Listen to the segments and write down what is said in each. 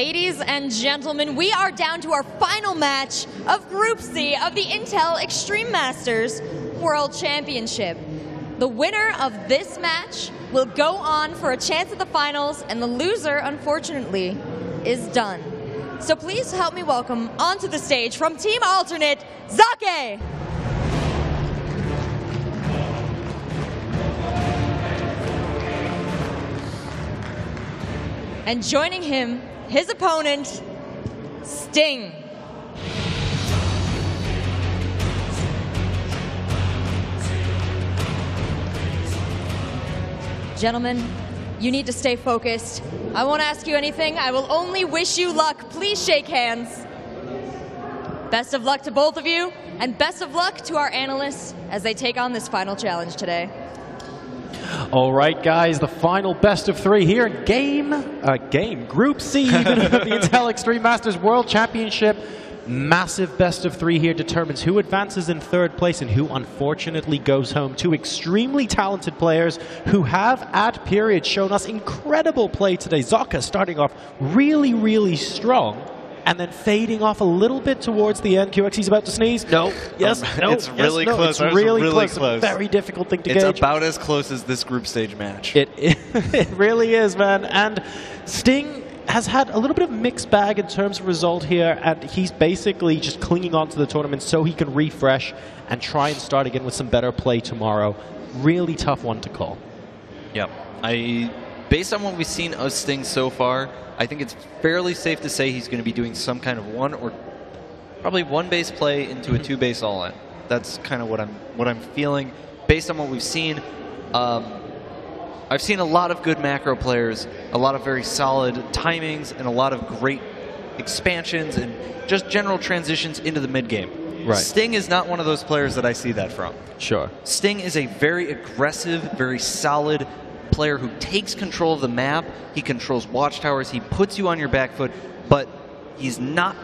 Ladies and gentlemen, we are down to our final match of Group C of the Intel Extreme Masters World Championship. The winner of this match will go on for a chance at the finals, and the loser, unfortunately, is done. So please help me welcome onto the stage from Team Alternate, Socke! And joining him, his opponent, Sting. Gentlemen, you need to stay focused. I won't ask you anything. I will only wish you luck. Please shake hands. Best of luck to both of you, and best of luck to our analysts as they take on this final challenge today. All right, guys, the final best of three here in Group C even of the Intel Extreme Masters World Championship. Massive best of three here determines who advances in third place and who unfortunately goes home. Two extremely talented players who have at periods shown us incredible play today. Socke starting off really, really strong and then fading off a little bit towards the end. QX, he's about to sneeze. No. Yes. No. It's really close. It's really close. A very difficult thing to gauge. It's about as close as this group stage match. It really is, man. And Sting has had a little bit of a mixed bag in terms of result here, and he's basically just clinging on to the tournament so he can refresh and try and start again with some better play tomorrow. Really tough one to call. Yep. Based on what we've seen of Sting so far, I think it's fairly safe to say he's going to be doing some kind of probably one base play into a two base all in. That's kind of what I'm feeling based on what we've seen. I've seen a lot of good macro players, a lot of very solid timings, and a lot of great expansions and just general transitions into the mid game. Right. Sting is not one of those players that I see that from. Sure. Sting is a very aggressive, very solid player who takes control of the map. He controls watchtowers. He puts you on your back foot, but he's not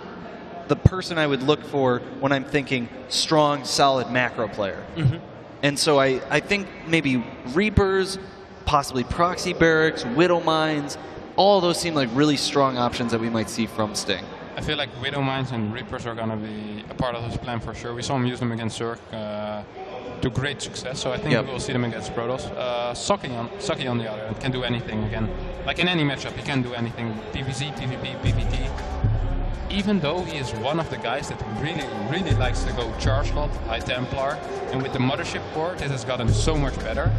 the person I would look for when I'm thinking strong, solid macro player. Mm-hmm. And so I think maybe Reapers, possibly Proxy Barracks, Widow Mines, all those seem like really strong options that we might see from Sting. I feel like Widow Mines and Reapers are going to be a part of his plan for sure. We saw him use them against Zerg to great success, so I think we will see them against Protoss. Socke on the other hand can do anything again. Like in any matchup, he can do anything. PvZ, PvP, PvT. Even though he is one of the guys that really, really likes to go Charge Lot, High Templar, and with the Mothership Core, this has gotten so much better.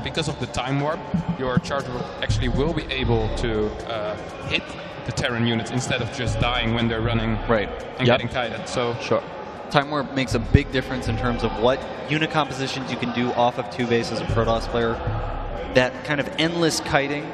Because of the time warp, your Charge Lot actually will be able to hit the Terran units instead of just dying when they're running and getting kited. So sure. Time warp makes a big difference in terms of what unit compositions you can do off of two base as a Protoss player. That kind of endless kiting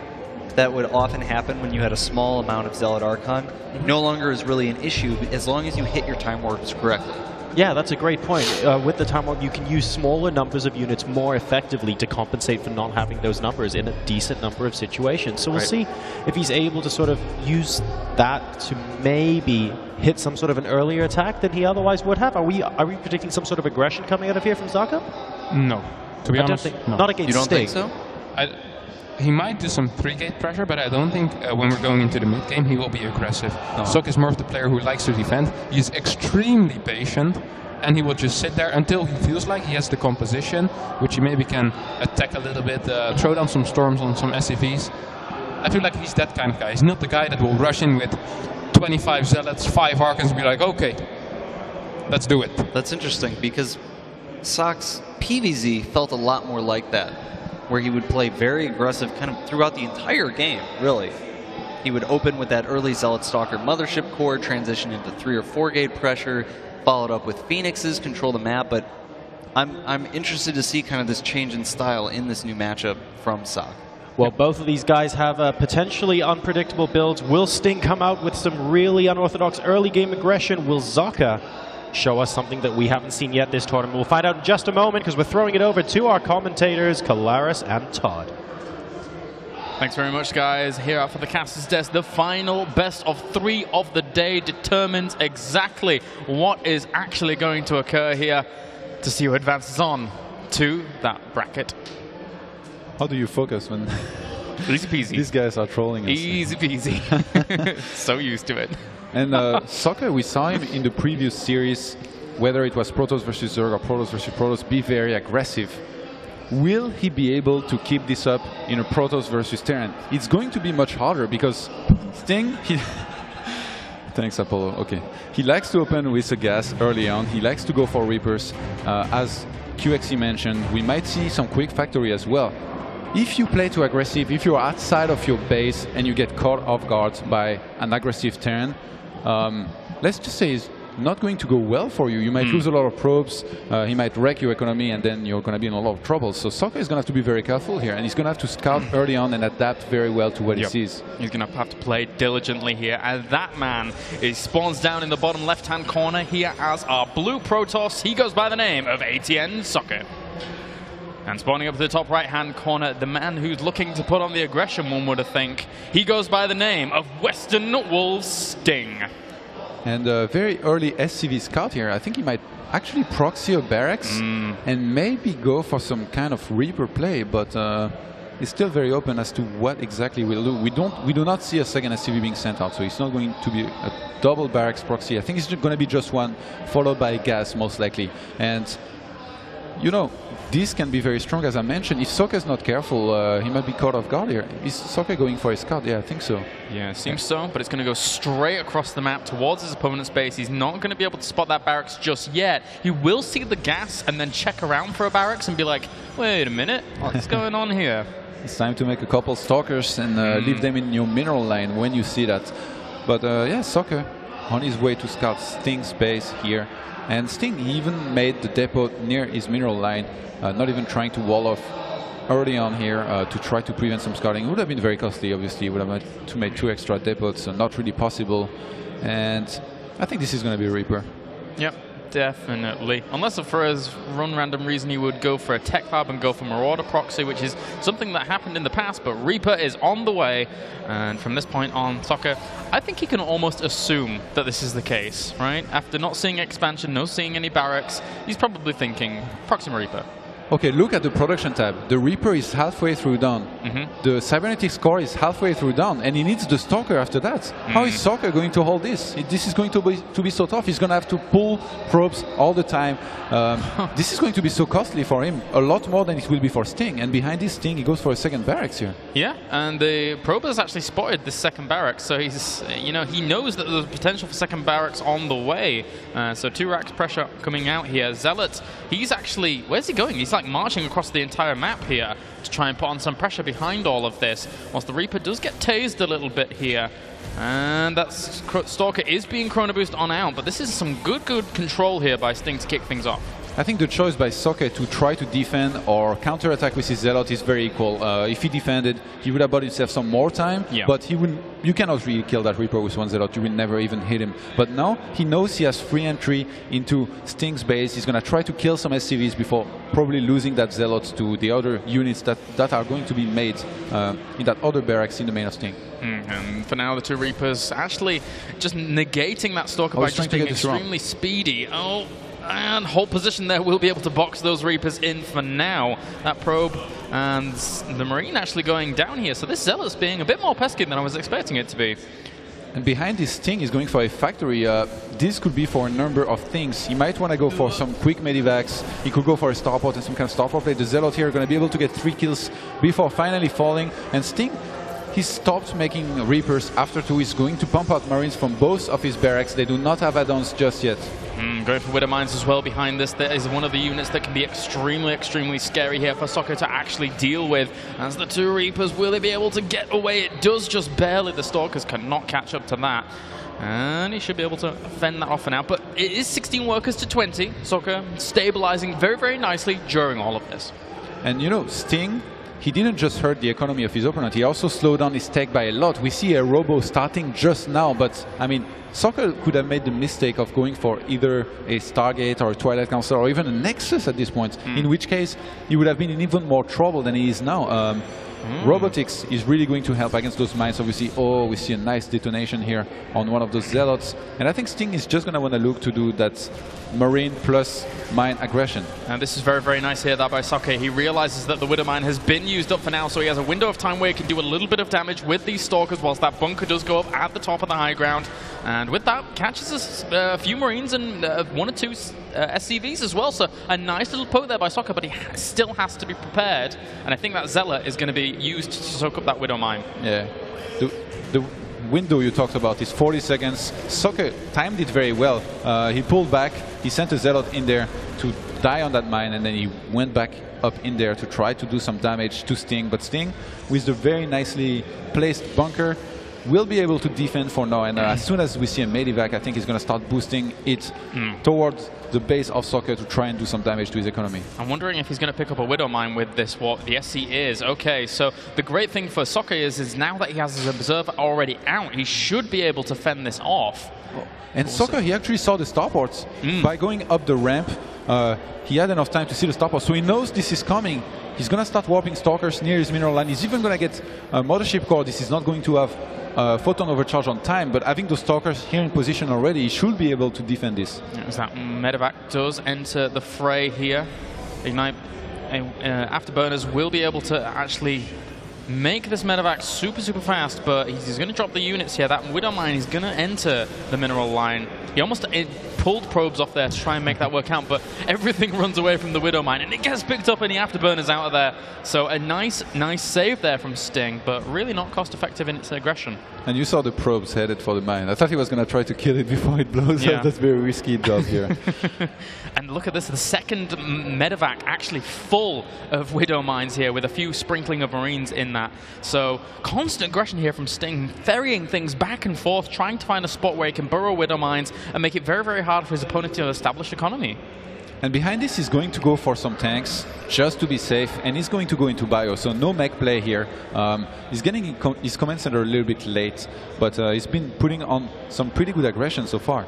that would often happen when you had a small amount of Zealot Archon no longer is really an issue as long as you hit your time warps correctly. Yeah, that's a great point. With the time warp, you can use smaller numbers of units more effectively to compensate for not having those numbers in a decent number of situations. So we'll see if he's able to sort of use that to maybe hit some sort of an earlier attack than he otherwise would have. Are we predicting some sort of aggression coming out of here from Socke? No. To be honest, no. Not against Sting. You don't think so? He might do some 3-gate pressure, but I don't think when we're going into the mid-game he will be aggressive. No. Socke is more of the player who likes to defend. He's extremely patient, and he will just sit there until he feels like he has the composition, which he maybe can attack a little bit, throw down some storms on some SCVs. I feel like he's that kind of guy. He's not the guy that will rush in with 25 Zealots, 5 Archons, and be like, okay, let's do it. That's interesting, because Socke's PvZ felt a lot more like that, where he would play very aggressive kind of throughout the entire game, really. He would open with that early Zealot Stalker Mothership Core, transition into 3 or 4 gate pressure, followed up with Phoenixes, control the map, but I'm interested to see kind of this change in style in this new matchup from Socke. Well, both of these guys have potentially unpredictable builds. Will Sting come out with some really unorthodox early game aggression? Will Socke show us something that we haven't seen yet this tournament? We'll find out in just a moment, because we're throwing it over to our commentators, Kalaris and Todd. Thanks very much, guys. Here out for the Caster's Desk, the final best of 3 of the day determines exactly what is actually going to occur here to see who advances on to that bracket. How do you focus when Easy peasy. These guys are trolling us. Easy peasy. So used to it. And Socke, we saw him in the previous series, whether it was Protoss versus Zerg or Protoss versus Protoss, be very aggressive. Will he be able to keep this up in a Protoss versus Terran? It's going to be much harder because Sting, thanks Apollo, okay. He likes to open with a gas early on, he likes to go for Reapers. As QXE mentioned, we might see some quick factory as well. If you play too aggressive, if you're outside of your base and you get caught off guard by an aggressive Terran, let's just say it's not going to go well for you. You might lose a lot of probes, he might wreck your economy, and then you're going to be in a lot of trouble. So Socke is going to have to be very careful here, and he's going to have to scout early on and adapt very well to what he sees. He's going to have to play diligently here, and that man spawns down in the bottom left-hand corner here as our blue Protoss. He goes by the name of ATN Socke. And spawning up to the top right-hand corner, the man who's looking to put on the aggression, one would think. He goes by the name of Western Wolves Sting. And a very early SCV scout here. I think he might actually proxy a barracks and maybe go for some kind of Reaper play, but it's still very open as to what exactly we'll do. We do not see a second SCV being sent out, so it's not going to be a double barracks proxy. I think it's going to be just one, followed by gas most likely. And you know, this can be very strong, as I mentioned. If Socke is not careful, he might be caught off guard here. Is Socke going for a scout? Yeah, I think so. Yeah, it seems so, but it's going to go straight across the map towards his opponent's base. He's not going to be able to spot that barracks just yet. He will see the gas and then check around for a barracks and be like, wait a minute, what's going on here? It's time to make a couple stalkers and leave them in your mineral line when you see that. But yeah, Socke on his way to scout Sting's base here. And Sting even made the depot near his mineral line, not even trying to wall off early on here to try to prevent some scouting. It would have been very costly, obviously. It would have had to make 2 extra depots, so not really possible. And I think this is going to be a Reaper. Yep, definitely. Unless for his run random reason he would go for a tech lab and go for Marauder proxy, which is something that happened in the past, but Reaper is on the way. And from this point on, Socke, I think he can almost assume that this is the case, right? After not seeing expansion, no seeing any barracks, he's probably thinking Proxima Reaper. Okay, look at the production tab. The Reaper is halfway through done. The Cybernetics core is halfway through done, and he needs the Stalker after that. How is Socke going to hold this? This is going to be so tough. He's going to have to pull probes all the time. This is going to be so costly for him, a lot more than it will be for Sting. And behind this Sting, he goes for a second barracks here. Yeah, and the probe has actually spotted this second barracks, so he's, you know, he knows that there's potential for second barracks on the way. So 2 racks pressure coming out here. Zealot, he's actually, where's he going? He's like marching across the entire map here to try and put on some pressure behind all of this, whilst the Reaper does get tased a little bit here. And that Stalker is being Chrono Boost on out, but this is some good control here by Sting to kick things off. I think the choice by Socke to try to defend or counter-attack with his Zealot is very equal. If he defended, he would have bought himself some more time, but he wouldn't. You cannot really kill that Reaper with 1 Zealot. You will never even hit him. But now he knows he has free entry into Sting's base. He's going to try to kill some SCVs before probably losing that Zealot to the other units that are going to be made in that other barracks in the main of Sting. And for now, the 2 Reapers actually just negating that Stalker by just being extremely speedy. Oh, and hold position there. We'll be able to box those Reapers in for now. That probe and the Marine actually going down here. So this Zealot's being a bit more pesky than I was expecting it to be. And behind this Sting is going for a factory. This could be for a number of things. He might want to go for some quick medivacs. He could go for a starport and some kind of starport play. The Zealot here are going to be able to get 3 kills before finally falling. And Sting, he stopped making Reapers after 2. He's going to pump out Marines from both of his barracks. They do not have add-ons just yet. Going for Widow Mines as well behind this. That is one of the units that can be extremely scary here for Socke to actually deal with. As the 2 Reapers, will they be able to get away? It does just barely. The Stalkers cannot catch up to that. And he should be able to fend that off for now. But it is 16 workers to 20. Socke stabilizing very nicely during all of this. And you know, Sting, he didn't just hurt the economy of his opponent, he also slowed down his tech by a lot. We see a Robo starting just now, but I mean, Socke could have made the mistake of going for either a Stargate or a Twilight Council or even a Nexus at this point, in which case he would have been in even more trouble than he is now. Robotics is really going to help against those mines. Obviously, we see a nice detonation here on one of those zealots. And I think Sting is just going to want to look to do that marine plus mine aggression. And this is very, very nice here by Socke. He realizes that the Widow Mine has been used up for now, so he has a window of time where he can do a little bit of damage with these Stalkers whilst that bunker does go up at the top of the high ground. And with that, catches a few Marines and 1 or 2 SCVs as well. So a nice little poke there by Socke, but he still has to be prepared. And I think that Zealot is going to be used to soak up that Widow Mine. Yeah. The window you talked about is 40 seconds. Socke timed it very well. He pulled back, he sent a Zealot in there to die on that mine, and then he went back up in there to try to do some damage to Sting. But Sting, with the very nicely placed bunker, will be able to defend for now. And as soon as we see a Medivac, I think he's going to start boosting it towards the base of Socke to try and do some damage to his economy. I'm wondering if he's going to pick up a Widow Mine with this, what the SC is. Okay, so the great thing for Socke is now that he has his Observer already out, he should be able to fend this off. And Socke, he actually saw the starports. By going up the ramp, he had enough time to see the starports, so he knows this is coming. He's going to start warping Stalkers near his mineral line. He's even going to get a Mothership Core. This is not going to have photon overcharge on time, but having those Stalkers here in position already, he should be able to defend this. As that Medivac does enter the fray here. Ignite Afterburners will be able to actually make this Medivac super, super fast, but he's going to drop the units here. That Widow Mine is going to enter the mineral line. He almost pulled probes off there to try and make that work out, but everything runs away from the Widow Mine, and it gets picked up and the Afterburners out of there. So a nice save there from Sting, but really not cost-effective in its aggression. And you saw the probes headed for the mine. I thought he was going to try to kill it before it blows up. That's very risky job here. And look at this, the second Medivac actually full of Widow Mines here with a few sprinkling of Marines in that. So constant aggression here from Sting, ferrying things back and forth, trying to find a spot where he can burrow Widow Mines and make it very, very hard for his opponent to establish economy. And behind this, he's going to go for some tanks just to be safe, and he's going to go into bio, so no mech play here. He's getting his command center a little bit late, but he's been putting on some pretty good aggression so far.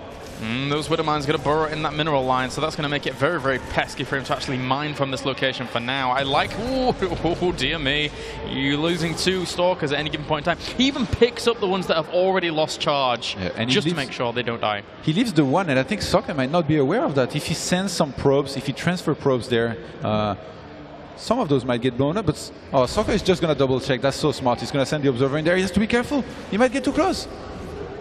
Those Widow Mines going to burrow in that mineral line, so that's going to make it very, very pesky for him to actually mine from this location for now. I like, oh dear me, you're losing 2 Stalkers at any given point in time. He even picks up the ones that have already lost charge, just to make sure they don't die. He leaves the one, and I think Socke might not be aware of that. If he sends some probes, if he transfer probes there, some of those might get blown up, but Socke is just going to double check. That's so smart. He's going to send the Observer in there. He has to be careful. He might get too close.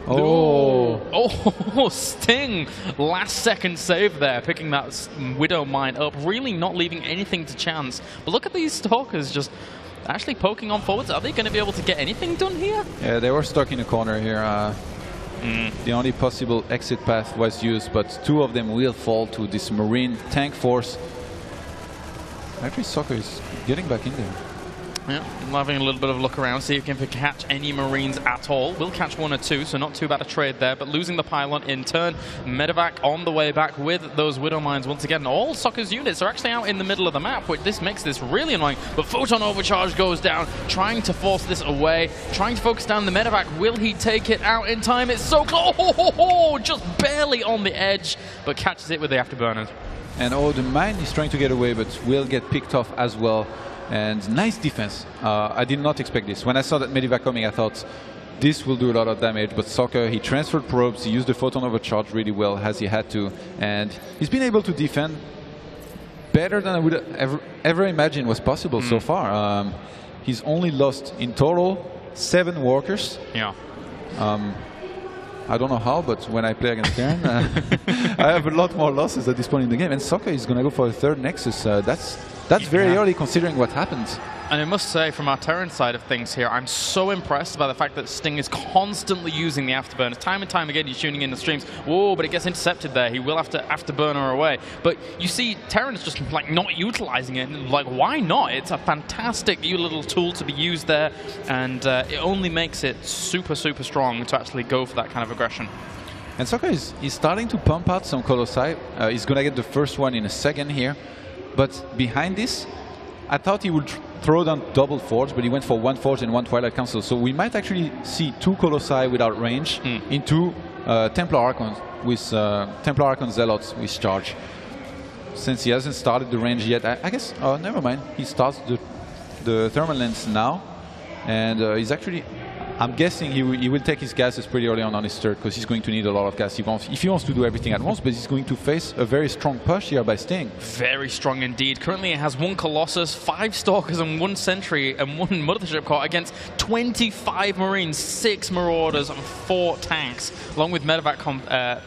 Oh, Sting! Last second save there, picking that Widow Mine up, really not leaving anything to chance. But look at these Stalkers just actually poking on forwards. Are they going to be able to get anything done here? Yeah, they were stuck in a corner here. The only possible exit path was used, but 2 of them will fall to this Marine tank force. Actually, Socke is getting back in there. Yeah, having a little bit of a look around, see if he can catch any Marines at all. Will catch 1 or 2, so not too bad a trade there, but losing the pylon in turn. Medivac on the way back with those Widow Mines once again. All Socke's units are actually out in the middle of the map, which this makes this really annoying. But Photon Overcharge goes down, trying to force this away, trying to focus down the Medivac. Will he take it out in time? It's so close, just barely on the edge, but catches it with the Afterburners. And the mine is trying to get away, but will get picked off as well. And nice defense. I did not expect this. When I saw that Medivac coming, I thought this will do a lot of damage. But Socke, he transferred probes, he used the Photon Overcharge really well as he had to. And he's been able to defend better than I would ever imagine was possible so far. He's only lost in total 7 workers. Yeah. I don't know how, but when I play against Terran, I have a lot more losses at this point in the game. And Socke is going to go for a 3rd Nexus. That's very early considering what happened. And I must say, from our Terran side of things here, I'm so impressed by the fact that Sting is constantly using the Afterburners. Time and time again, he's tuning in the streams. Whoa, but it gets intercepted there. He will have to Afterburner away. But you see, Terran is just like not utilizing it. Like, why not? It's a fantastic little tool to be used there, and it only makes it super, super strong to actually go for that kind of aggression. And Socke is starting to pump out some Colossi. He's going to get the first one in a second here. But behind this, I thought he would throw down double Forge, but he went for 1 Forge and 1 Twilight Council. So we might actually see 2 Colossi without range into Templar Archons with Templar Archon Zealots with charge. Since he hasn't started the range yet, I guess, never mind. He starts the thermal lens now, and he's actually, I'm guessing he will take his gases pretty early on his third, because he's going to need a lot of gas if he wants to do everything at once, but he's going to face a very strong push here by Sting. Very strong indeed. Currently it has 1 Colossus, 5 Stalkers and 1 Sentry and 1 Mothership Core against 25 Marines, 6 Marauders and 4 tanks, along with medevac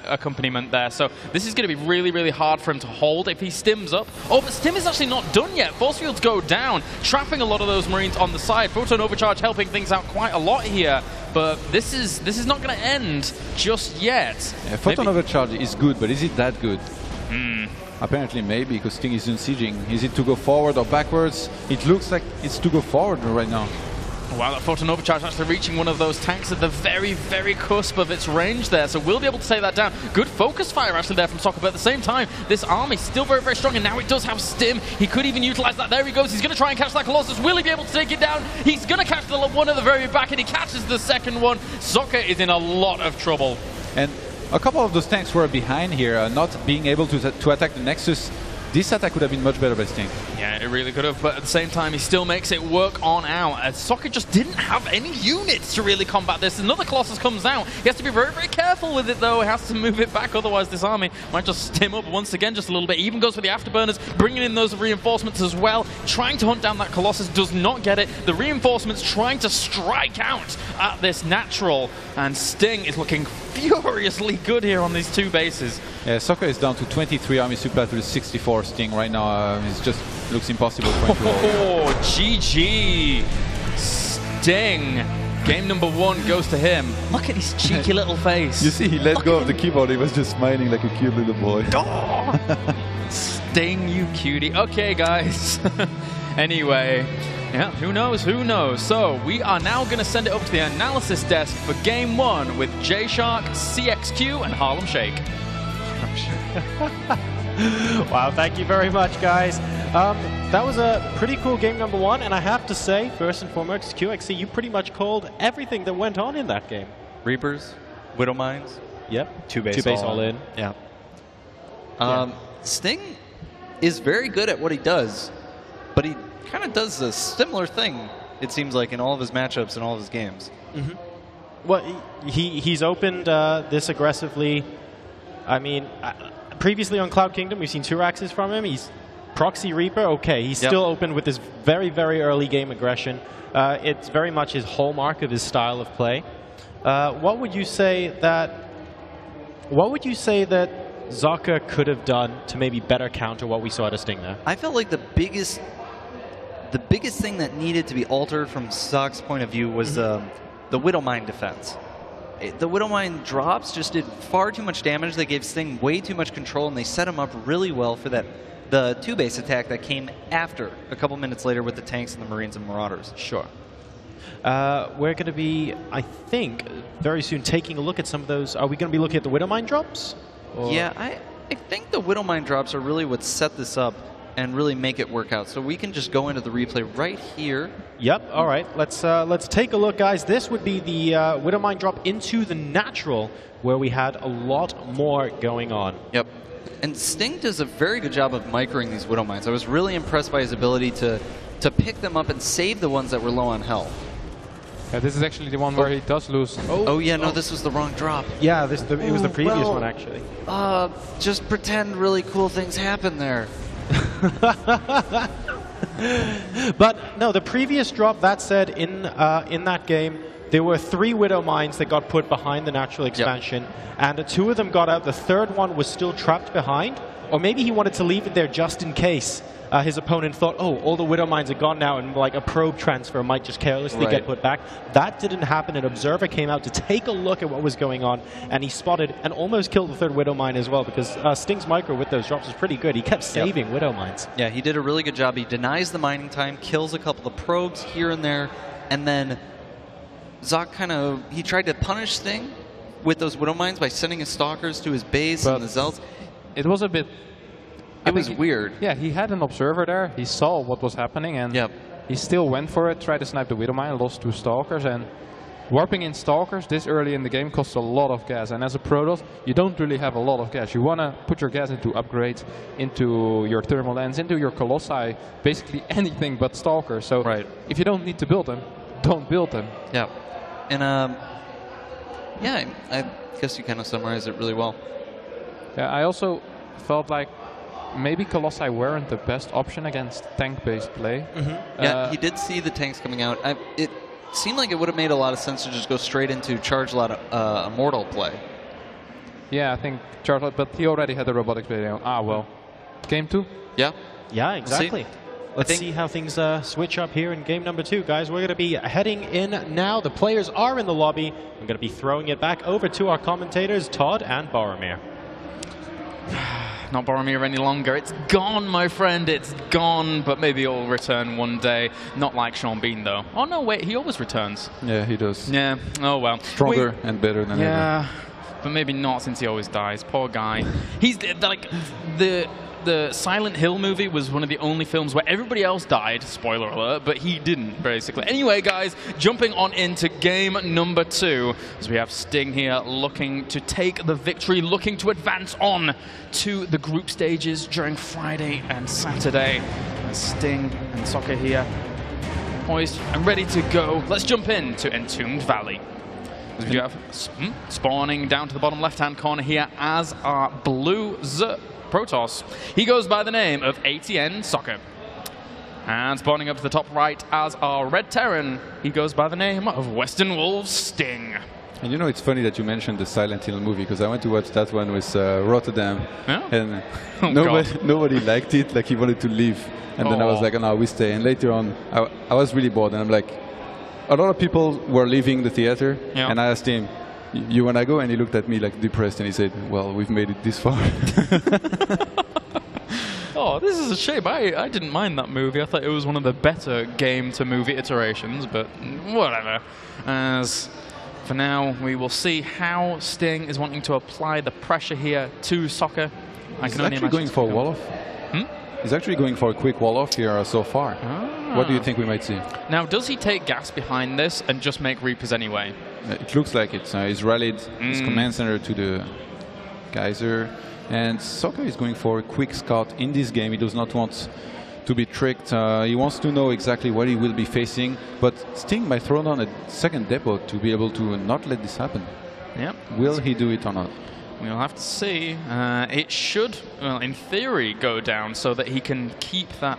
accompaniment there. So this is going to be really, really hard for him to hold if he stims up. Oh, but stim is actually not done yet. Force fields go down, trapping a lot of those Marines on the side. Photon Overcharge helping things out quite a lot here. But this is not going to end just yet. Yeah, Photon Overcharge is good, but is it that good? Apparently maybe, because Sting is sieging. Is it to go forward or backwards? It looks like it's to go forward right now. Wow, that Photon Overcharge actually reaching one of those tanks at the very, very cusp of its range there, so we'll be able to take that down. Good focus fire actually there from Socke, but at the same time, this army still very, very strong, and now it does have stim. He could even utilize that. There he goes. He's going to try and catch that Colossus. Will he be able to take it down? He's going to catch the one at the very back, and he catches the second one. Socke is in a lot of trouble. And a couple of those tanks were behind here, not being able to attack the Nexus. This attack would have been much better by Sting. Yeah, it really could have, but at the same time, he still makes it work on out. As Socke just didn't have any units to really combat this. Another Colossus comes out. He has to be very, very careful with it, though. He has to move it back, otherwise this army might just stim up once again just a little bit. He even goes for the afterburners, bringing in those reinforcements as well. Trying to hunt down that Colossus, does not get it. The reinforcements trying to strike out at this natural, and Sting is looking furiously good here on these 2 bases. Yeah, Socke is down to 23 army supply to the 64 Sting right now. It just looks impossible for him to hold. Oh, GG. Sting. Game number 1 goes to him. Look at his cheeky little face. You see, he let go of the keyboard. He was just smiling like a cute little boy. Oh. Sting, you cutie. Okay, guys. Anyway, yeah, who knows? Who knows? So we are now going to send it up to the analysis desk for Game 1 with J-Shark, CXQ, and Harlem Shake. Wow, thank you very much, guys. That was a pretty cool game number 1, and I have to say, first and foremost, QXC, you pretty much called everything that went on in that game. Reapers, Widow Mines. Yep. 2 base all in. Yeah. Sting is very good at what he does, but he kind of does a similar thing, it seems like, in all of his matchups and all of his games. Well, he's opened this aggressively. I mean, previously on Cloud Kingdom, we've seen 2 axes from him. He's Proxy Reaper, okay. He's still open with this very, very early game aggression. It's very much his hallmark of his style of play. What would you say that Socke could have done to maybe better counter what we saw at Sting there? I felt like the biggest thing that needed to be altered from Socke's point of view was the Widow Mine defense. The Widow Mine drops just did far too much damage. They gave Sting way too much control, and they set him up really well for the 2-base attack that came after, a couple minutes later, with the tanks and the Marines and Marauders. Sure. We're going to be, I think, very soon taking a look at some of those. Are we going to be looking at the Widow Mine drops? Or? Yeah, I think the Widow Mine drops are really what set this up and really make it work out. So we can just go into the replay right here. Yep. All right. Let's take a look, guys. This would be the Widow Mine drop into the natural, where we had a lot more going on. Yep. And Sting does a very good job of microing these Widow Mines. I was really impressed by his ability to pick them up and save the ones that were low on health. Yeah, this is actually the one where he does lose. Oh yeah, no, this was the wrong drop. Yeah, it was the previous one, actually. Just pretend really cool things happen there. But no, the previous drop, that said, in that game, there were 3 Widow Mines that got put behind the natural expansion, and 2 of them got out. The third one was still trapped behind, or maybe he wanted to leave it there just in case his opponent thought, oh, all the Widow Mines are gone now, and like a probe transfer might just carelessly get put back. That didn't happen. An observer came out to take a look at what was going on, and he spotted and almost killed the 3rd Widow Mine as well, because Sting's micro with those drops was pretty good. He kept saving Widow Mines. Yeah, he did a really good job. He denies the mining time, kills a couple of probes here and there, and then Socke he tried to punish Sting with those Widow Mines by sending his Stalkers to his base and the Zealots. It was a bit... It was weird. Yeah, he had an observer there. He saw what was happening, and he still went for it, tried to snipe the Widow Mine, lost 2 Stalkers, and warping in Stalkers this early in the game costs a lot of gas, and as a Protoss, you don't really have a lot of gas. You want to put your gas into upgrades, into your thermal lens, into your Colossi, basically anything but Stalkers. So if you don't need to build them, don't build them. Yeah. And yeah, I guess you kind of summarized it really well. Yeah, I also felt like maybe Colossi weren't the best option against tank-based play. Yeah, he did see the tanks coming out. It seemed like it would have made a lot of sense to just go straight into charge a lot of Immortal play. Yeah, I think charge, but he already had the robotics video. Ah, well. Game 2? Yeah. Yeah, exactly. Let's see how things switch up here in game number 2, guys. We're going to be heading in now. The players are in the lobby. I'm going to be throwing it back over to our commentators, Todd and Boromir. Not Boromir any longer. It's gone, my friend. It's gone. But maybe it'll return one day. Not like Sean Bean, though. Oh, no, wait. He always returns. Yeah, he does. Yeah. Oh, well. Stronger and better than ever. Yeah. But maybe not, since he always dies. Poor guy. He's like the Silent Hill movie was one of the only films where everybody else died, spoiler alert, but he didn't, basically. Anyway, guys, jumping on into game number 2, as we have Sting here looking to take the victory, looking to advance on to the group stages during Friday and Saturday. Sting and Socke here, poised and ready to go. Let's jump into Entombed Valley. You have spawning down to the bottom left-hand corner here as our blue Protoss. He goes by the name of ATN Socke. And spawning up to the top right as our red Terran, he goes by the name of Western Wolves Sting. And you know, it's funny that you mentioned the Silent Hill movie, because I went to watch that one with Rotterdam, and nobody liked it. Like, he wanted to leave, and then I was like, oh, no, we stay. And later on, I was really bored, and I'm like, a lot of people were leaving the theater, and I asked him, you want to go? And he looked at me like depressed, and he said, well, we've made it this far. Oh, this is a shame. I didn't mind that movie. I thought it was one of the better game-to-movie iterations, but whatever. As for now, we will see how Sting is wanting to apply the pressure here to Socke. He's actually going for a wall-off. He's actually going for a quick wall-off here so far. What do you think we might see? Now, does he take gas behind this and just make Reapers anyway? It looks like it. He's rallied his command center to the Geyser. And Socke is going for a quick scout in this game. He does not want to be tricked. He wants to know exactly what he will be facing. But Sting might throw down a second depot to be able to not let this happen. Yep. Will he do it or not? We'll have to see. It should, well, in theory, go down so that he can keep that,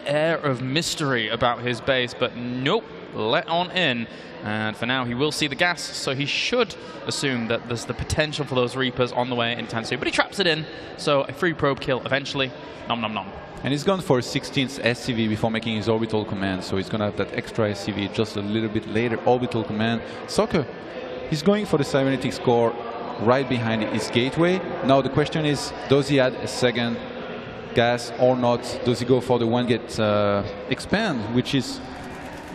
air of mystery about his base. But nope, let on in. And for now, he will see the gas, so he should assume that there's the potential for those Reapers on the way anytime soon. But he traps it in, so a free probe kill eventually. Nom nom nom. And he's gone for 16th SCV before making his orbital command, so he's going to have that extra SCV just a little bit later. Orbital command. Socke, he's going for the cybernetics core right behind his gateway. Now the question is, does he add a second gas or not? Does he go for the one-gate expand, which is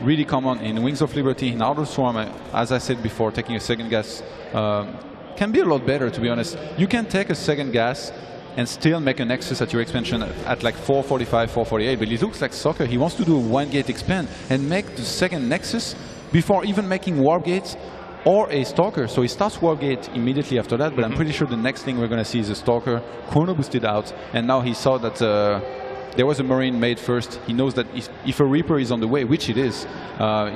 really common in Wings of Liberty, in Outer Swarm? As I said before, taking a second gas can be a lot better, to be honest. You can take a second gas and still make a Nexus at your expansion at like 445, 448, but it looks like Socke, he wants to do a one-gate expand and make the second Nexus before even making Warp Gates or a Stalker. So he starts Warp Gate immediately after that, but I'm pretty sure the next thing we're going to see is a Stalker, chrono boosted out, and now he saw that there was a Marine made first. He knows that if a Reaper is on the way, which it is,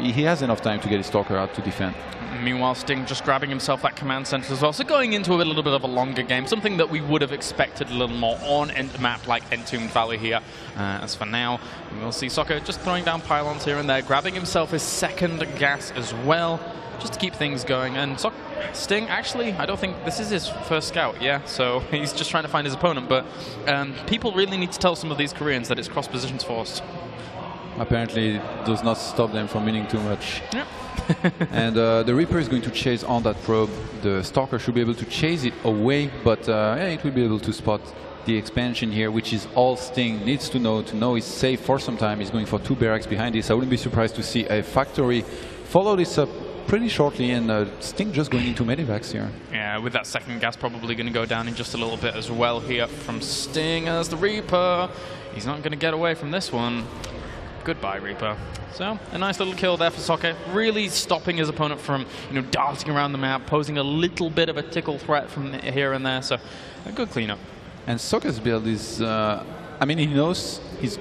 he has enough time to get his Stalker out to defend. Meanwhile, Sting just grabbing himself that command center as well. So going into a little bit of a longer game, something that we would have expected a little more on a map like Entombed Valley here. As for now, we'll see Socke just throwing down pylons here and there, grabbing himself his second gas as well, just to keep things going. And Sting, actually, I don't think this is his first scout, so he's just trying to find his opponent. But people really need to tell some of these Koreans that it's cross positions forced. Apparently, it does not stop them from winning too much. Yep. And the Reaper is going to chase on that probe. The Stalker should be able to chase it away, but it will be able to spot the expansion here, which is all Sting needs to know he's safe for some time. He's going for 2 barracks behind this. I wouldn't be surprised to see a factory follow this up pretty shortly, and Sting just going into medivacs here. Yeah, with that second gas probably going to go down in just a little bit as well here from Sting as the Reaper. He's not going to get away from this one. goodbye, Reaper. So, a nice little kill there for Socke, really stopping his opponent from, darting around the map, posing a little bit of a tickle threat from here and there, so a good cleanup. And Socke's build is, I mean, he knows he's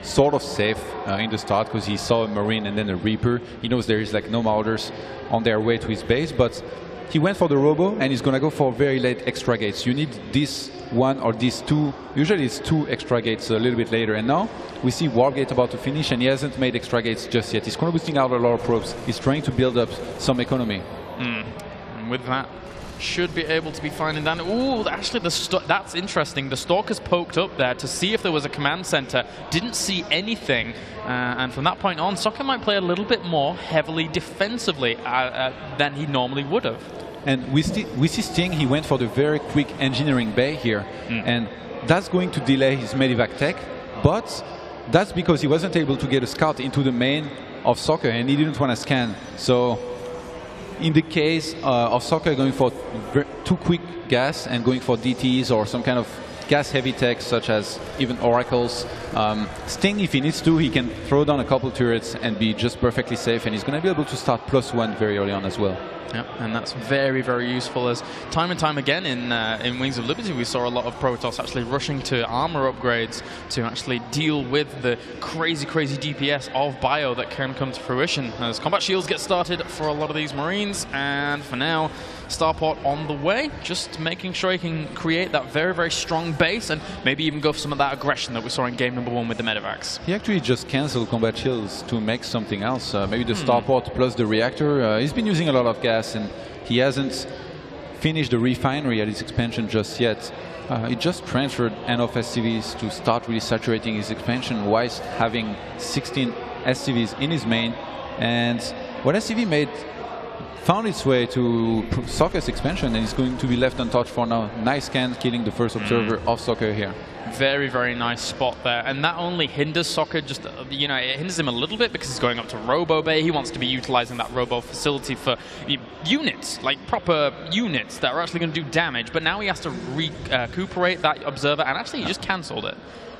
sort of safe in the start because he saw a Marine and then a Reaper. He knows there is like no Marauders on their way to his base, but he went for the Robo and he's going to go for very late extra gates. You need this one or these two, usually it's two extra gates a little bit later, and now we see Warp Gate about to finish and he hasn't made extra gates just yet. He's chrono boosting out a lot of probes. He's trying to build up some economy. And with that, should be able to be finding down. Ooh, actually, that's interesting. The Stalker's poked up there to see if there was a command center. Didn't see anything. And from that point on, Socke might play a little bit more heavily defensively than he normally would have. And we see Sting, he went for the very quick engineering bay here. And that's going to delay his Medivac tech. But that's because he wasn't able to get a scout into the main of Socke and he didn't want to scan. So in the case of Socke going for too quick gas and going for DTs or some kind of gas-heavy tech, such as even Oracles, Sting, if he needs to, he can throw down a couple turrets and be just perfectly safe, and he's going to be able to start +1 very early on as well. Yeah, and that's very, very useful, as time and time again in Wings of Liberty we saw a lot of Protoss actually rushing to armor upgrades to actually deal with the crazy, crazy DPS of Bio that can come to fruition as combat shields get started for a lot of these Marines. And for now, Starport on the way, just making sure he can create that very, very strong base and maybe even go for some of that aggression that we saw in game number 1 with the Medivacs. He actually just canceled combat shields to make something else. Maybe the Starport plus the reactor. He's been using a lot of gas and he hasn't finished the refinery at his expansion just yet. He just transferred enough SCVs to start really saturating his expansion whilst having 16 SCVs in his main. And what SCV made found its way to Socke's expansion and is going to be left untouched for now. Nice scan, killing the first observer of Socke here. Very, very nice spot there. And that only hinders Socke, just, it hinders him a little bit because he's going up to Robo Bay. He wants to be utilizing that Robo facility for units, like proper units that are actually going to do damage. But now he has to recuperate that observer, and actually he just cancelled it.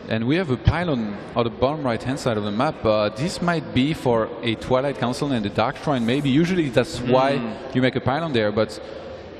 And we have a pylon on the bottom right-hand side of the map. This might be for a Twilight Council and a Dark Shrine. Maybe usually that's why you make a pylon there. But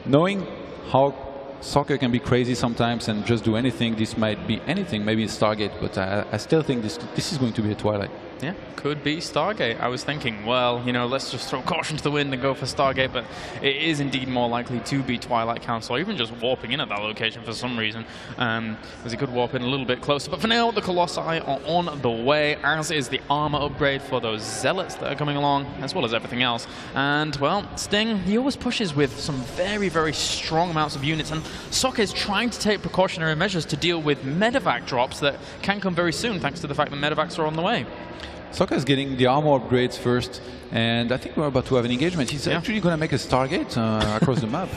knowing how Socke can be crazy sometimes and just do anything, this might be anything. Maybe it's Stargate, but I still think this is going to be a Twilight. Yeah, could be Stargate. I was thinking, well, let's just throw caution to the wind and go for Stargate, but it is indeed more likely to be Twilight Council, or even just warping in at that location for some reason, as he could warp in a little bit closer. But for now, the Colossi are on the way, as is the armor upgrade for those Zealots that are coming along, as well as everything else. And, well, Sting, he always pushes with some very, very strong amounts of units, and Socke is trying to take precautionary measures to deal with Medivac drops that can come very soon, thanks to the fact that Medivacs are on the way. Socke is getting the armor upgrades first, and I think we're about to have an engagement. He's actually going to make a Stargate across the map.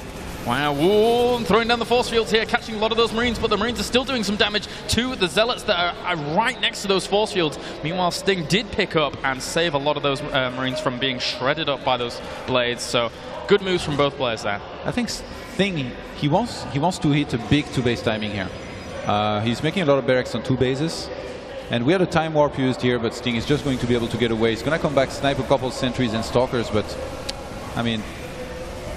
Wow, whoa, throwing down the force fields here, catching a lot of those Marines, but the Marines are still doing some damage to the Zealots that are right next to those force fields. Meanwhile, Sting did pick up and save a lot of those Marines from being shredded up by those blades, so good moves from both players there. I think Sting, he wants to hit a big 2-base timing here. He's making a lot of barracks on 2 bases. And we had a time warp used here, but Sting is just going to be able to get away. He's going to come back, snipe a couple sentries and stalkers, but I mean,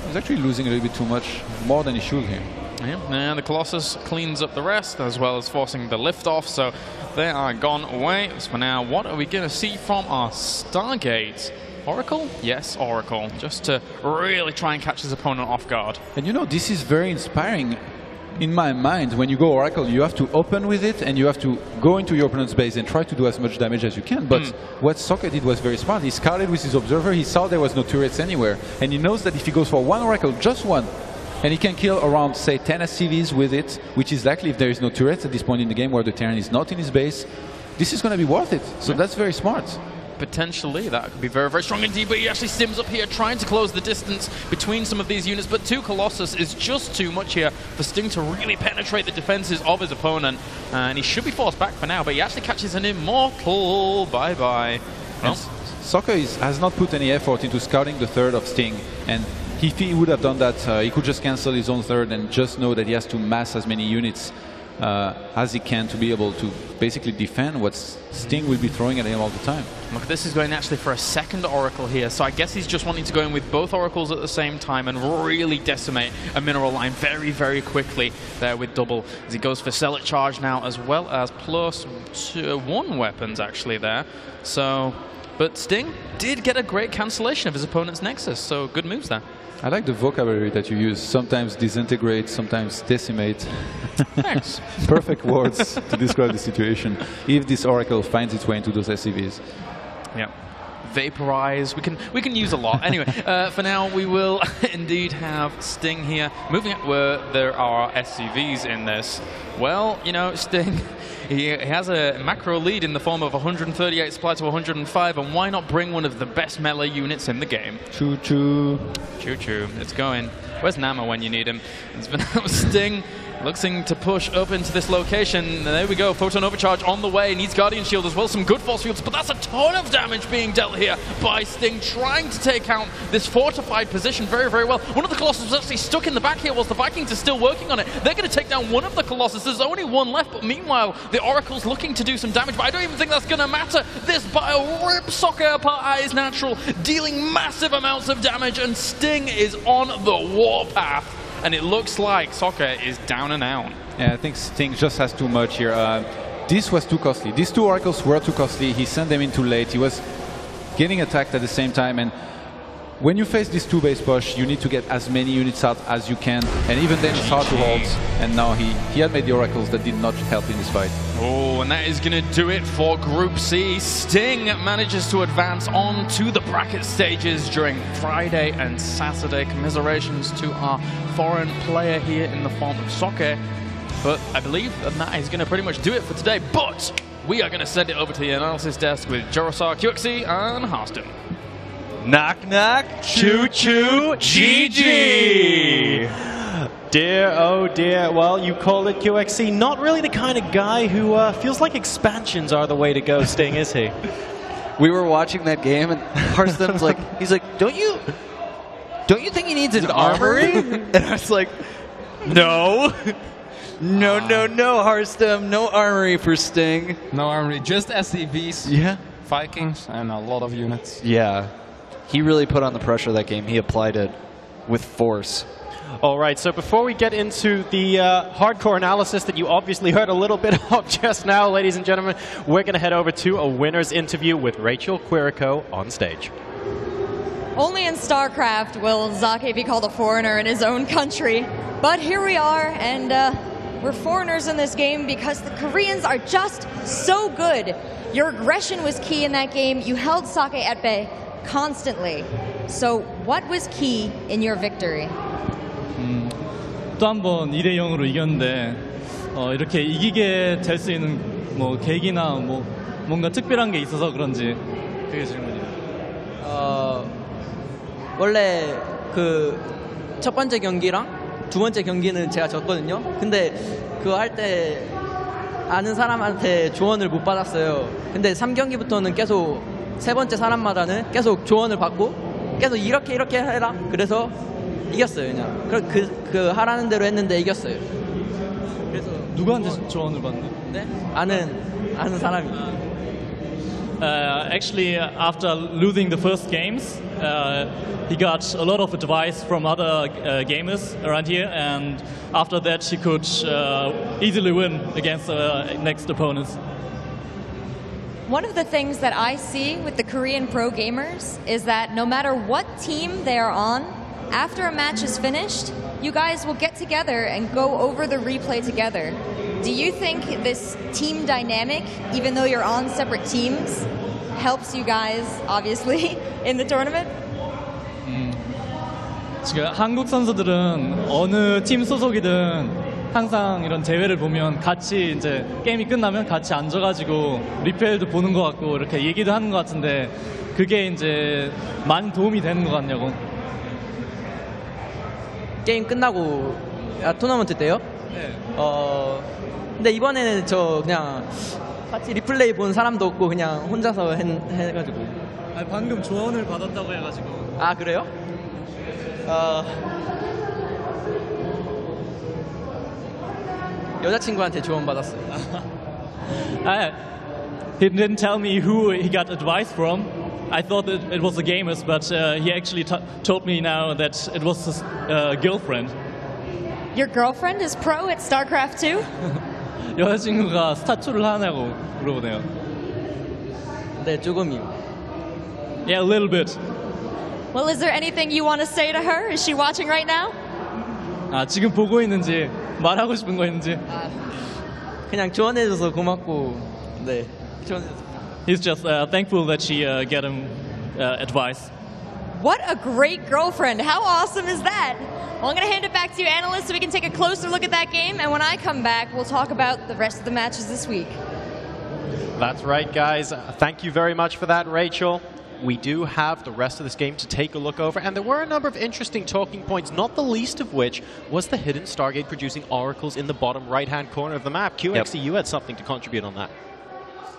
he's actually losing a little bit too much, more than he should here. Yeah, and the Colossus cleans up the rest, as well as forcing the liftoff, so they are gone away. So for now, what are we going to see from our Stargate? Oracle? Yes, Oracle, just to really try and catch his opponent off guard. And this is very inspiring. In my mind, when you go Oracle, you have to open with it and you have to go into your opponent's base and try to do as much damage as you can. But what Socke did was very smart. He scouted with his observer, he saw there was no turrets anywhere, and he knows that if he goes for 1 Oracle, just 1, and he can kill around, say, 10 SCVs with it, which is likely if there is no turrets at this point in the game where the Terran is not in his base, this is going to be worth it. So that's very smart. Potentially, that could be very, very strong indeed, but he actually stims up here, trying to close the distance between some of these units, but 2 Colossus is just too much here for Sting to really penetrate the defenses of his opponent, and he should be forced back for now, but he actually catches an Immortal. Bye-bye. Well, Socke has not put any effort into scouting the third of Sting, and if he would have done that, he could just cancel his own third and just know that he has to mass as many units as he can to be able to basically defend what Sting will be throwing at him all the time. Look, this is going actually for a second Oracle here, so I guess he's just wanting to go in with both Oracles at the same time and really decimate a mineral line very, very quickly there with double. As he goes for Zealot Charge now, as well as +1 weapons actually there. So, but Sting did get a great cancellation of his opponent's Nexus, so good moves there. I like the vocabulary that you use. Sometimes disintegrate, sometimes decimate. Thanks. Perfect words to describe the situation if this Oracle finds its way into those SCVs. Yeah. Vaporize. We can use a lot. Anyway, for now we will indeed have Sting here. Moving up where there are SCVs in this. Well, you know, Sting, he has a macro lead in the form of 138 supply to 105, and why not bring one of the best melee units in the game? Choo choo. Choo choo. It's going. Where's Nama when you need him? It's been Sting. Looking to push up into this location. There we go. Photon Overcharge on the way. Needs Guardian Shield as well. Some good force fields, but that's a ton of damage being dealt here by Sting, trying to take out this fortified position very, very well. One of the Colossus was actually stuck in the back here whilst the Vikings are still working on it. They're going to take down one of the Colossus. There's only one left, but meanwhile, the Oracle's looking to do some damage, but I don't even think that's going to matter. This bio rips Socke apart at his natural, dealing massive amounts of damage, and Sting is on the warpath. And it looks like Socke is down and out. Yeah, I think Sting just has too much here. This was too costly. These two Oracles were too costly. He sent them in too late. He was getting attacked at the same time. And when you face this two-base push, you need to get as many units out as you can. And even then, it's hard to hold. And now he had made the Oracles that did not help in this fight. Oh, and that is going to do it for Group C. Sting manages to advance on to the bracket stages during Friday and Saturday. Commiserations to our foreign player here in the form of Socke. But I believe that is going to pretty much do it for today. But we are going to send it over to the analysis desk with Jorosar, QXC, and Harston. Knock, knock. Choo choo, GG! Dear, oh dear. Well, you call it QXC. Not really the kind of guy who feels like expansions are the way to go, Sting, is he? We were watching that game, and Harston's like, he's like, don't you think he needs an armory? And I was like, no. No, Harston, no armory for Sting. No armory, just SCVs. Yeah. Vikings and a lot of units. Yeah. He really put on the pressure that game. He applied it with force. All right, so before we get into the hardcore analysis that you obviously heard a little bit of just now, ladies and gentlemen, we're going to head over to a winner's interview with Rachel Quirico on stage. Only in StarCraft will Socke be called a foreigner in his own country. But here we are, and we're foreigners in this game because the Koreans are just so good. Your aggression was key in that game. You held Socke at bay constantly. So what was key in your victory? 또 한 번 2대 0으로 이겼는데 이렇게 이기게 될 수 있는 뭐 계기나 뭐 뭔가 특별한 게 있어서 그런지 그게 질문이에요. 원래 그 첫 번째 경기랑 두 번째 경기는 제가 졌거든요. 근데 그거 할 때 아는 사람한테 조언을 못 받았어요. 근데 3경기부터는 계속 세 번째 사람마다는 계속 조언을 받고 계속 이렇게 해라. 그래서 이겼어요. 그냥 그 하라는 대로 했는데 이겼어요. 그래서 누구한테 조언을 받는? 네? 아는 사람이. Actually, after losing the first games, he got a lot of advice from other gamers around here, and after that he could easily win against next opponents. One of the things that I see with the Korean pro gamers is that no matter what team they are on, after a match is finished, you guys will get together and go over the replay together. Do you think this team dynamic, even though you're on separate teams, helps you guys, obviously, in the tournament? 지금 한국 선수들은 어느 팀 소속이든 항상 이런 대회를 보면 같이 이제 게임이 끝나면 같이 앉아가지고 리플도 보는 것 같고 이렇게 얘기도 하는 것 같은데 그게 이제 많이 도움이 되는 것 같냐고. 게임 끝나고 토너먼트 때요? 네. 근데 이번에는 저 그냥 같이 리플레이 본 사람도 없고 그냥 혼자서 해가지고. 아니, 방금 조언을 받았다고 해가지고. 아 그래요? 여자친구한테 조언 받았어요. He didn't tell me who he got advice from. I thought that it was the gamers, but he actually told me now that it was his girlfriend. Your girlfriend is pro at StarCraft 2? 여자친구가 스타2를 하냐고 물어보네요. 네, 조금이요. Yeah, a little bit. Well, is there anything you want to say to her? Is she watching right now? 아, 지금 보고 있는지, 말하고 싶은 거 있는지. 그냥 조언해줘서 고맙고, 네, 조언해줘서. He's just thankful that she get him advice. What a great girlfriend. How awesome is that? Well, I'm going to hand it back to you, analysts, so we can take a closer look at that game. And when I come back, we'll talk about the rest of the matches this week. That's right, guys. Thank you very much for that, Rachel. We do have the rest of this game to take a look over, and there were a number of interesting talking points, not the least of which was the hidden Stargate producing oracles in the bottom right-hand corner of the map. QXC, you had something to contribute on that.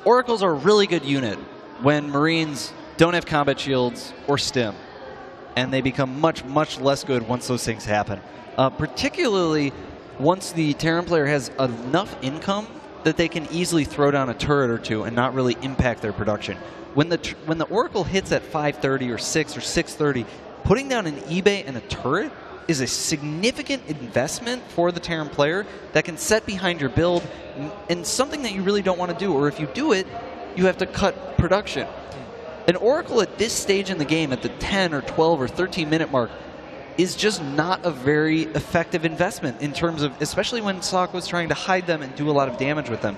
Oracles are a really good unit when Marines don't have combat shields or stim, and they become much, much less good once those things happen. Particularly once the Terran player has enough income that they can easily throw down a turret or two and not really impact their production. When the Oracle hits at 530 or 6 or 630, putting down an eBay and a turret is a significant investment for the Terran player that can set behind your build and something that you really don't want to do. Or if you do it, you have to cut production. An Oracle at this stage in the game, at the 10 or 12 or 13 minute mark, is just not a very effective investment in terms of, especially when Socke was trying to hide them and do a lot of damage with them.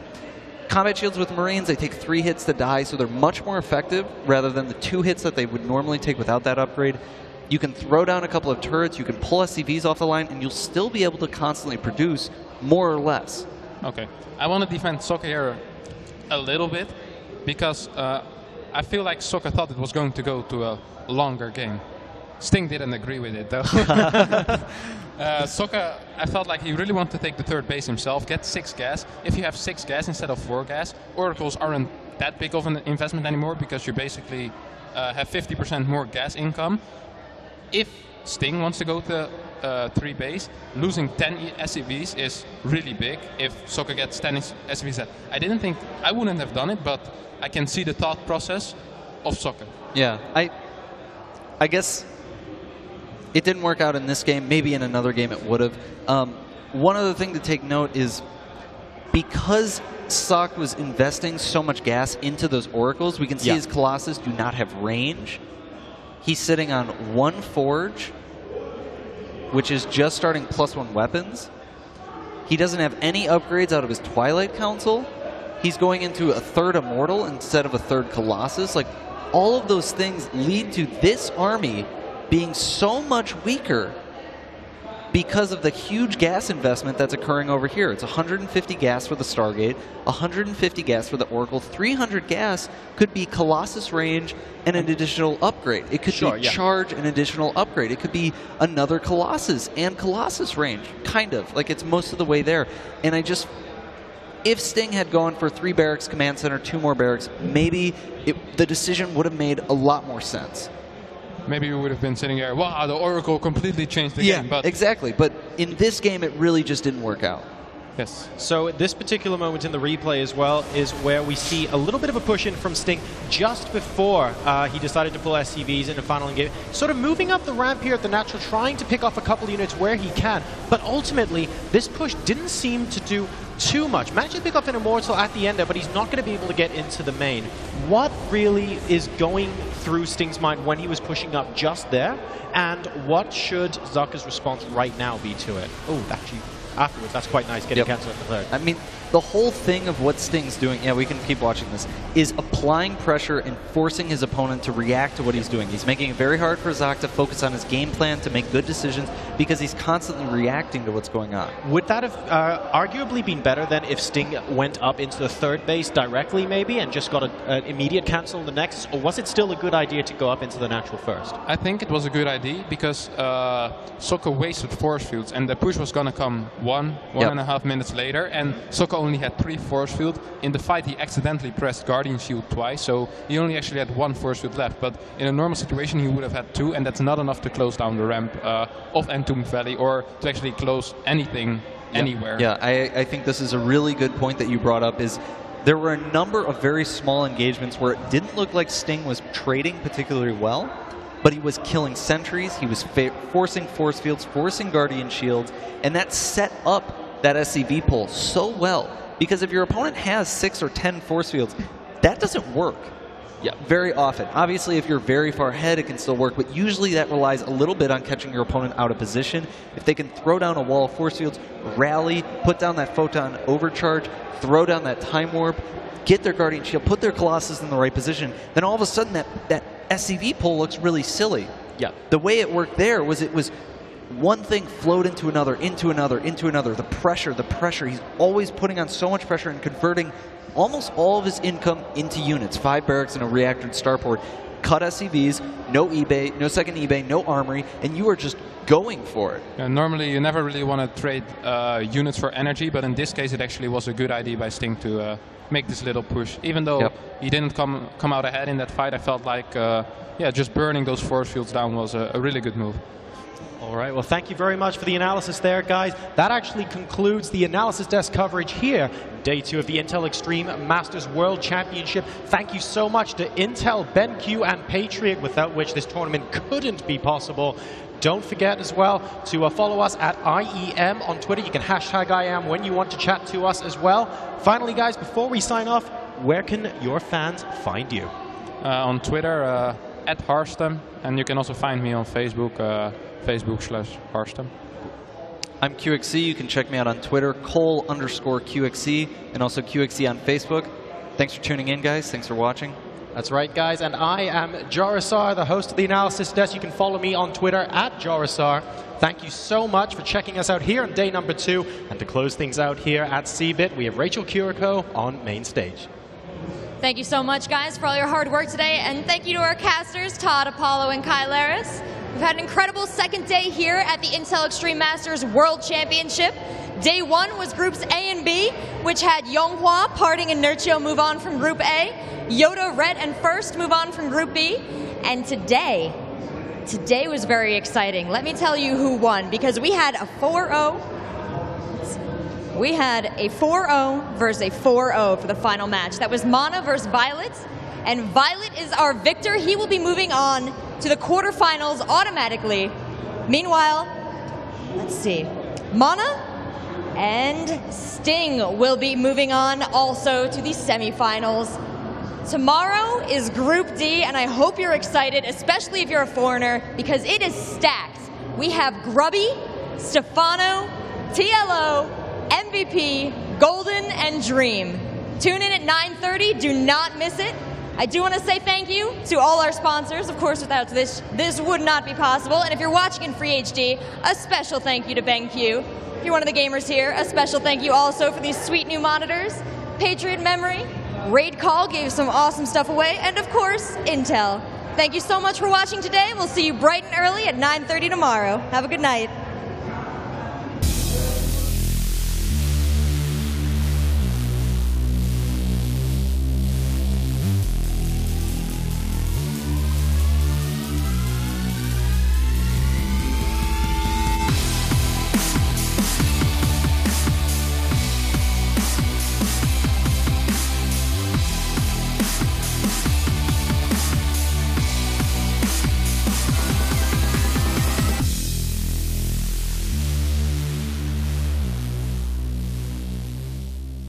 Combat shields with Marines, they take 3 hits to die, so they're much more effective rather than the 2 hits that they would normally take without that upgrade. You can throw down a couple of turrets, you can pull SCVs off the line, and you'll still be able to constantly produce more or less. Okay. I want to defend Socke here a little bit because I feel like Socke thought it was going to go to a longer game. Sting didn't agree with it, though. Socke, I felt like he really wanted to take the third base himself, get 6 gas. If you have 6 gas instead of 4 gas, Oracles aren't that big of an investment anymore because you basically have 50% more gas income. If Sting wants to go to 3 base, losing 10 SCVs is really big. If Socke gets 10 SCVs, I wouldn't have done it, but I can see the thought process of Socke. Yeah, I guess it didn't work out in this game. Maybe in another game it would have. One other thing to take note is because Socke was investing so much gas into those oracles, we can see his Colossus do not have range. He's sitting on 1 Forge, which is just starting +1 weapons. He doesn't have any upgrades out of his Twilight Council. He's going into a 3rd Immortal instead of a 3rd Colossus. Like, all of those things lead to this army being so much weaker because of the huge gas investment that's occurring over here. It's 150 gas for the Stargate, 150 gas for the Oracle, 300 gas could be Colossus range and an additional upgrade. It could be charge and additional upgrade. It could be another Colossus and Colossus range, kind of. Like, it's most of the way there. And if Sting had gone for 3 barracks, command center, 2 more barracks, maybe the decision would have made a lot more sense. Maybe we would have been sitting here, wow, the Oracle completely changed the game. But exactly. But in this game, it really just didn't work out. Yes. So this particular moment in the replay as well is where we see a little bit of a push in from Sting just before he decided to pull SCVs in the final game. Sort of moving up the ramp here at the natural, trying to pick off a couple units where he can. But ultimately, this push didn't seem to do too much. Managed to pick up an Immortal at the end there, but he's not going to be able to get into the main. What really is going through Sting's mind when he was pushing up just there? And what should Socke's response right now be to it? Oh, actually, afterwards, that's quite nice, getting cancelled at the third. I mean, the whole thing of what Sting's doing, we can keep watching this, is applying pressure and forcing his opponent to react to what he's doing. He's making it very hard for Socke to focus on his game plan, to make good decisions, because he's constantly reacting to what's going on. Would that have arguably been better than if Sting went up into the 3rd base directly, maybe, and just got an immediate cancel on the Nexus? Or was it still a good idea to go up into the natural first? I think it was a good idea because Socke wasted force fields, and the push was going to come one and a half minutes later, and Socke only had 3 force field. In the fight, he accidentally pressed Guardian Shield twice, so he only actually had 1 force field left. But in a normal situation, he would have had 2, and that's not enough to close down the ramp of Entomb Valley or to actually close anything anywhere. Yeah, I think this is a really good point that you brought up. Is there were a number of very small engagements where it didn't look like Sting was trading particularly well, but he was killing sentries, he was forcing force fields, forcing guardian shields, and that set up that SCV pull so well. Because if your opponent has 6 or 10 force fields, that doesn't work very often. Obviously, if you're very far ahead, it can still work, but usually that relies a little bit on catching your opponent out of position. If they can throw down a wall of force fields, rally, put down that photon overcharge, throw down that time warp, get their guardian shield, put their Colossus in the right position, then all of a sudden that SCV pull looks really silly. Yeah. The way it worked there was it was one thing flowed into another, into another, into another. The pressure. He's always putting on so much pressure and converting almost all of his income into units. 5 barracks and a reactor and starport. Cut SCVs, no eBay, no second eBay, no armory, and you are just going for it. Yeah, normally you never really want to trade units for energy, but in this case it actually was a good idea by Sting to make this little push. Even though he didn't come out ahead in that fight, I felt like just burning those force fields down was a really good move. All right, well, thank you very much for the analysis there, guys. That actually concludes the analysis desk coverage here, day 2 of the Intel Extreme Masters World Championship. Thank you so much to Intel, BenQ, and Patriot, without which this tournament couldn't be possible. Don't forget as well to follow us at IEM on Twitter. You can hashtag IEM when you want to chat to us as well. Finally, guys, before we sign off, where can your fans find you? On Twitter, at Harstem, and you can also find me on Facebook, Facebook/Harstem. I'm QXC. You can check me out on Twitter, Cole_QXC, and also QXC on Facebook. Thanks for tuning in, guys. Thanks for watching. That's right, guys. And I am Jorisar, the host of the Analysis Desk. You can follow me on Twitter at Jorisar. Thank you so much for checking us out here on day number 2. And to close things out here at CeBIT, we have Rachel Currico on main stage. Thank you so much, guys, for all your hard work today. And thank you to our casters, Todd, Apollo, and Kai Laris. We've had an incredible second day here at the Intel Extreme Masters World Championship. Day 1 was Groups A and B, which had Yonghua, Parting, and Nurchio move on from Group A, Yoda, Red, and First move on from Group B, and today was very exciting. Let me tell you who won, because we had a 4-0. We had a 4-0 versus a 4-0 for the final match. That was Mana versus Violet, and Violet is our victor. He will be moving on to the quarterfinals automatically. Meanwhile, let's see, Mana and Sting will be moving on also to the semifinals. Tomorrow is Group D, and I hope you're excited, especially if you're a foreigner, because it is stacked. We have Grubby, Stefano, TLO, MVP, Golden, and Dream. Tune in at 9:30. Do not miss it. I do want to say thank you to all our sponsors. Of course, without this would not be possible. And if you're watching in free HD, a special thank you to BenQ. If you're one of the gamers here, a special thank you also for these sweet new monitors. Patriot Memory, Raid Call gave some awesome stuff away, and of course, Intel. Thank you so much for watching today. We'll see you bright and early at 9:30 tomorrow. Have a good night.